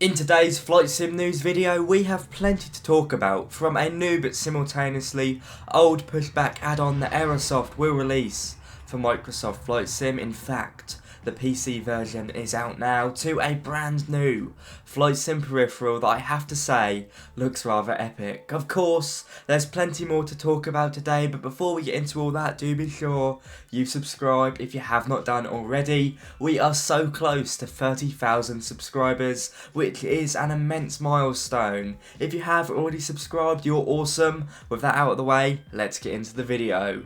In today's flight sim news video, we have plenty to talk about, from a new but simultaneously old pushback add-on that Aerosoft will release for Microsoft Flight Sim. In fact, the PC version is out now, to a brand new flight sim peripheral that I have to say looks rather epic. Of course, there's plenty more to talk about today, but before we get into all that, do be sure you subscribe if you have not done already. We are so close to 30,000 subscribers, which is an immense milestone. If you have already subscribed, you're awesome. With that out of the way, let's get into the video.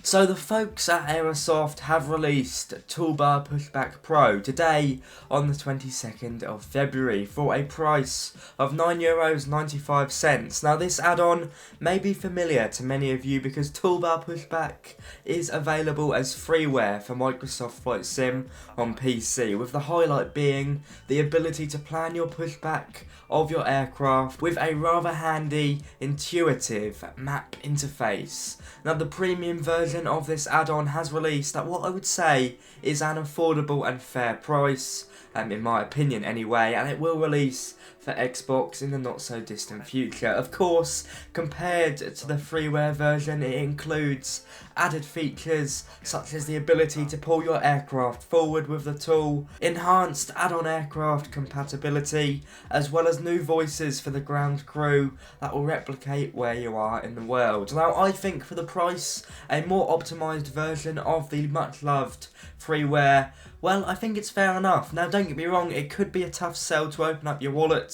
So the folks at Aerosoft have released Toolbar Pushback Pro today on the 22nd of February for a price of €9.95. Now this add-on may be familiar to many of you because Toolbar Pushback is available as freeware for Microsoft Flight Sim on PC, with the highlight being the ability to plan your pushback of your aircraft with a rather handy, intuitive map interface. Now the premium version of this add-on has released at what I would say is an affordable and fair price, in my opinion anyway, and it will release for Xbox in the not so distant future. Of course, compared to the freeware version, it includes added features such as the ability to pull your aircraft forward with the tool, enhanced add-on aircraft compatibility, as well as new voices for the ground crew that will replicate where you are in the world. Now I think for the price, a more optimised version of the much loved freeware, well, I think it's fair enough. Now don't get me wrong, it could be a tough sell to open up your wallets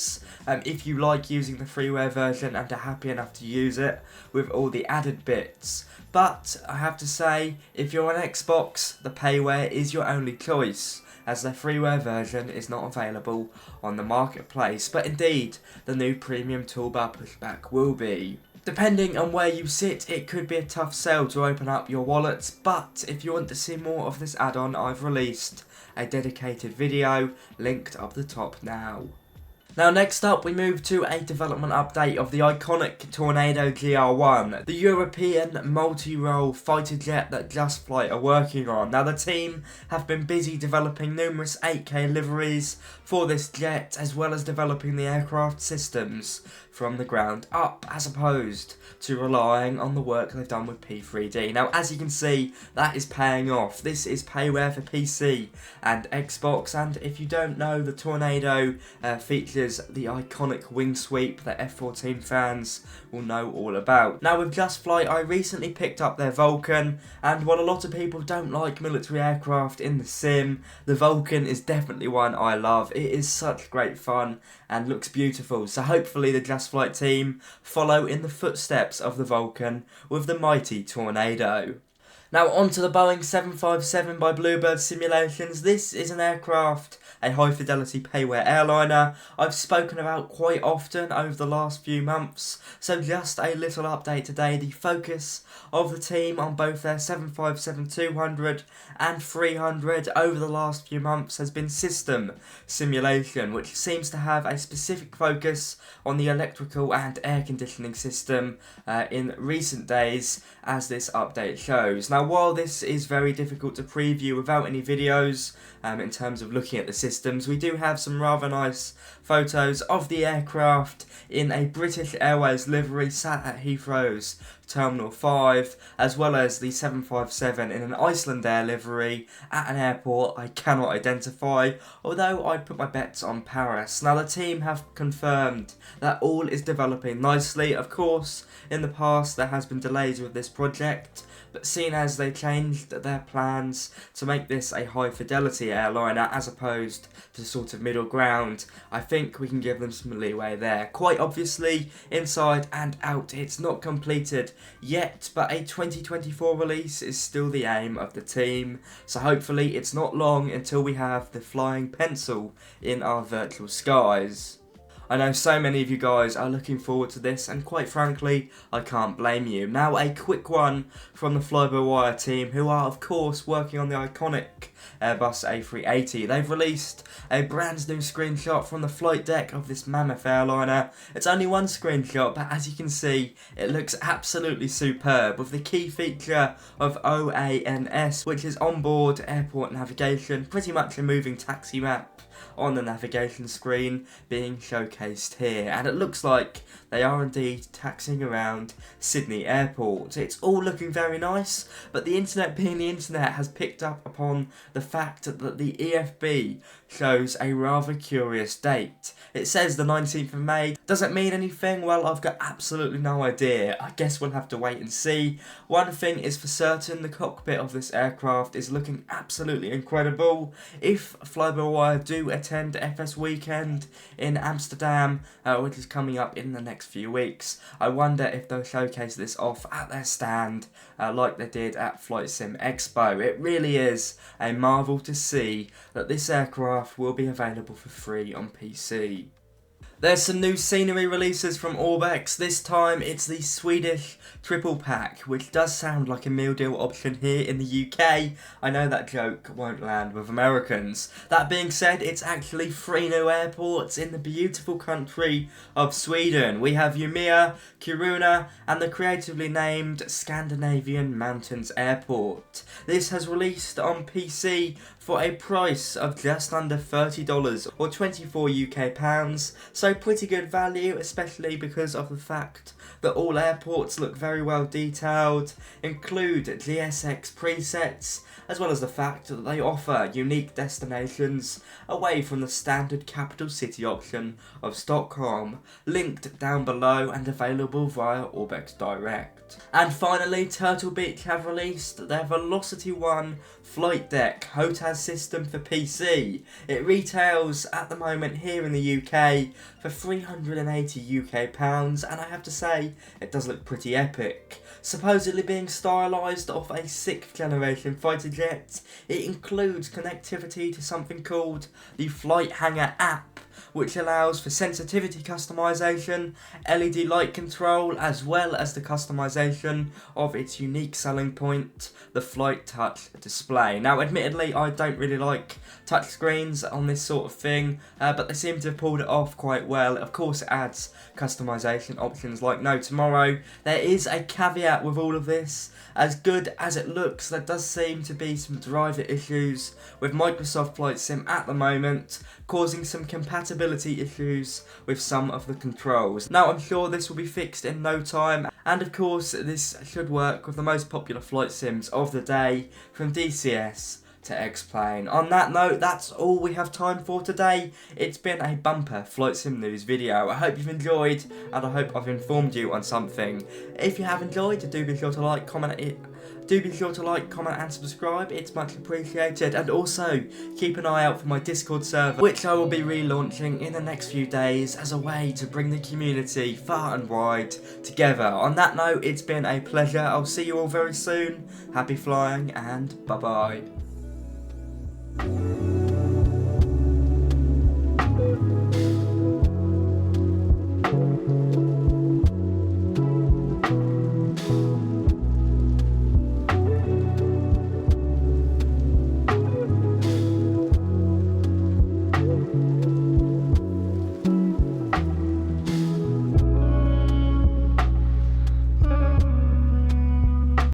if you like using the freeware version and are happy enough to use it with all the added bits. But I have to say, if you're on Xbox, the payware is your only choice, as the freeware version is not available on the marketplace, but indeed the new premium Toolbar Pushback will be. Depending on where you sit, it could be a tough sell to open up your wallets, but if you want to see more of this add-on, I've released a dedicated video linked up the top now. Now next up we move to a development update of the iconic Tornado GR1, the European multi-role fighter jet that Just Flight are working on. Now the team have been busy developing numerous 8K liveries for this jet, as well as developing the aircraft systems from the ground up, as opposed to relying on the work they've done with P3D. Now as you can see, that is paying off. This is payware for PC and Xbox, and if you don't know, the Tornado features the iconic wing sweep that F-14 fans will know all about. Now with Just Flight, I recently picked up their Vulcan, and while a lot of people don't like military aircraft in the sim, the Vulcan is definitely one I love. It is such great fun and looks beautiful, so hopefully the Just Flight team follow in the footsteps of the Vulcan with the mighty Tornado. Now onto the Boeing 757 by Bluebird Simulations. This is an aircraft, a high fidelity payware airliner I've spoken about quite often over the last few months, so just a little update today. The focus of the team on both their 757-200 and 300 over the last few months has been system simulation, which seems to have a specific focus on the electrical and air conditioning system in recent days, as this update shows. Now while this is very difficult to preview without any videos in terms of looking at the systems, we do have some rather nice photos of the aircraft in a British Airways livery sat at Heathrow's Terminal 5, as well as the 757 in an Icelandair livery at an airport I cannot identify, although I'd put my bets on Paris. Now the team have confirmed that all is developing nicely. Of course, in the past there has been delays with this project, but seeing as they changed their plans to make this a high fidelity airliner as opposed to sort of middle ground, I think we can give them some leeway there. Quite obviously, inside and out, it's not completed yet, but a 2024 release is still the aim of the team, so hopefully it's not long until we have the flying pencil in our virtual skies. I know so many of you guys are looking forward to this, and quite frankly, I can't blame you. Now a quick one from the Flybywire team, who are of course working on the iconic Airbus A380. They've released a brand new screenshot from the flight deck of this mammoth airliner. It's only one screenshot, but as you can see, it looks absolutely superb, with the key feature of OANS, which is onboard airport navigation, pretty much a moving taxi map on the navigation screen being showcased here, and it looks like they are indeed taxiing around Sydney Airport. It's all looking very nice, but the internet being the internet has picked up upon the fact that the EFB shows a rather curious date. It says the 19th of May. Does it mean anything? Well, I've got absolutely no idea. I guess we'll have to wait and see. One thing is for certain, the cockpit of this aircraft is looking absolutely incredible. If Flybywire do attend FS Weekend in Amsterdam, which is coming up in the next few weeks, I wonder if they'll showcase this off at their stand like they did at Flight Sim Expo. It really is a marvel to see that this aircraft will be available for free on PC. There's some new scenery releases from Orbx. This time it's the Swedish triple pack, which does sound like a meal deal option here in the UK. I know that joke won't land with Americans. That being said, it's actually 3 new airports in the beautiful country of Sweden. We have Umeå, Kiruna, and the creatively named Scandinavian Mountains Airport. This has released on PC for a price of just under $30 or 24 UK pounds, so pretty good value, especially because of the fact that all airports look very well detailed, include GSX presets, as well as the fact that they offer unique destinations away from the standard capital city option of Stockholm, linked down below and available via Orbx Direct. And finally, Turtlebeach have released their Velocity 1 Flightdeck HOTAS system for PC. It retails at the moment here in the UK for 380 UK pounds, and I have to say, it does look pretty epic. Supposedly being stylised off a 6th generation fighter jet, it includes connectivity to something called the Flight Hanger app, which allows for sensitivity customization, LED light control, as well as the customization of its unique selling point, the Flight Touch display. Now, admittedly, I don't really like touchscreens on this sort of thing, but they seem to have pulled it off quite well. Of course, it adds customization options like no tomorrow. There is a caveat with all of this. As good as it looks, there does seem to be some driver issues with Microsoft Flight Sim at the moment, causing some compatibility issues with some of the controls. Now, I'm sure this will be fixed in no time, and of course this should work with the most popular flight sims of the day, from DCS to X-Plane. On that note, that's all we have time for today. It's been a bumper flight sim news video. I hope you've enjoyed, and I hope I've informed you on something. If you have enjoyed, do be sure to like, comment, and subscribe. It's much appreciated. And also, keep an eye out for my Discord server, which I will be relaunching in the next few days as a way to bring the community far and wide together. On that note, it's been a pleasure. I'll see you all very soon. Happy flying, and bye-bye.